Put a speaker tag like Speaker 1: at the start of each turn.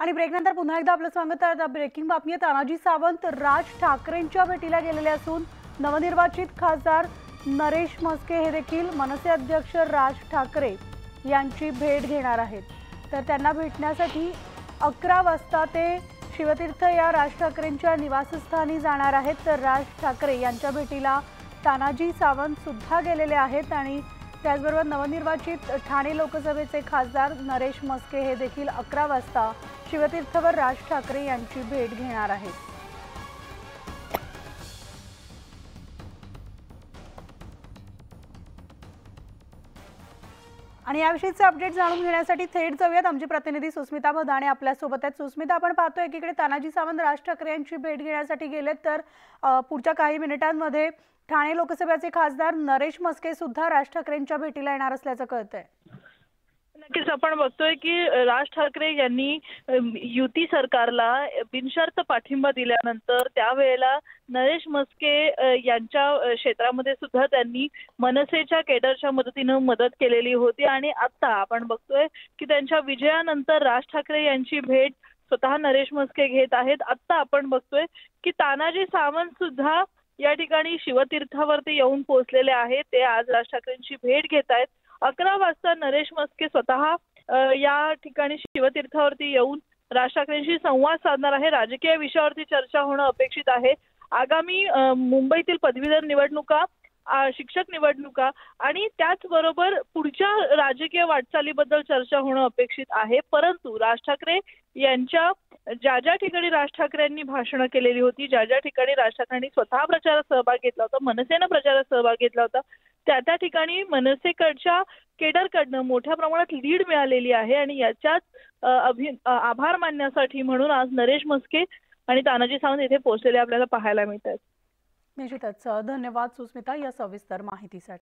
Speaker 1: आणि ब्रेकनंतर पुन्हा एकदा आपलं स्वागत आहे। ब्रेकिंग बातमी आहे। तानाजी सावंत राज ठाकरेंच्या भेटीला गेलेले असून नवनिर्वाचित खासदार नरेश म्हस्के हे देखील मनसे अध्यक्ष राज ठाकरे यांची भेट घेणार आहेत। तर त्यांना भेटण्यासाठी 11 वाजता ते शिवतीर्थ या राज ठाकरेंच्या निवासस्थानी जाणार आहेत। तर राज ठाकरे यांच्या भेटीला तानाजी सावंत सुद्धा गेलेले आहेत आणि त्याचबरोबर नवनिर्वाचित ठाणे लोकसभेचे खासदार नरेश म्हस्के हे देखील 11 वाजता शिवतीर्थवर राज ठाकरे यांची भेट घेणार आहेत। आणि याविषयीचे अपडेट जाणून घेण्यासाठी थेट जाऊयात। आमची प्रतिनिधी सुस्मिता भदाणे आपल्या सोबत आहेत। सुस्मिता, आपण पाहतोय एकीकडे तानाजी सावंत राज ठाकरे यांची भेट घेण्यासाठी गेलेत, तर पुढच्या काही मिनिटांमध्ये ठाणे लोकसभेचे खासदार नरेश म्हस्के सुद्धा राज ठाकरेंच्या भेटीला येणार असल्याचं कळतंय।
Speaker 2: नक्कीच आपण बघतोय की राज ठाकरे यांनी युती सरकारला बिनशर्त पाठिंबा दिल्यानंतर त्यावेळेला नरेश म्हस्के यांच्या क्षेत्रामध्ये सुद्धा त्यांनी मनसेच्या केडरच्या मदतीने मदत केलेली होती। आणि आता आपण बघतोय की त्यांच्या विजयानंतर राज ठाकरे यांची भेट स्वतः नरेश म्हस्के घेत आहेत। आता आपण बघतोय की तानाजी सावंत सुद्धा या ठिकाणी शिवतीर्थावरती येऊन पोहोचलेले आहेत। ते आज राज ठाकरेंची भेट घेत आहेत। 11 वाजता नरेश म्हस्के स्वतः या ठिकाणी शिवतीर्थावरती येऊन राज ठाकरेंशी संवाद साधणार आहे। राजकीय विषयावरती चर्चा होणं अपेक्षित आहे। आगामी मुंबईतील पदवीधर निवडणुका, शिक्षक निवडणुका आणि त्याचबरोबर पुढच्या राजकीय वाटचालीबद्दल चर्चा होणं अपेक्षित आहे। परंतु राज ठाकरे यांच्या ज्या ठिकाणी राज ठाकरेंनी भाषणं केलेली होती, ज्या ठिकाणी राज ठाकरेंनी स्वतः प्रचारात सहभाग घेतला होता, मनसेनं प्रचारात सहभाग घेतला होता, त्या ठिकाणी मनसेकडच्या केडरकडनं मोठ्या प्रमाणात लीड मिळालेली आहे। आणि याच्यात आभार मानण्यासाठी म्हणून आज नरेश म्हस्के आणि तानाजी सावंत येथे पोहोचलेले आपल्याला पाहायला मिळतात।
Speaker 1: निश्चितच धन्यवाद सुस्मिता या सविस्तर माहितीसाठी।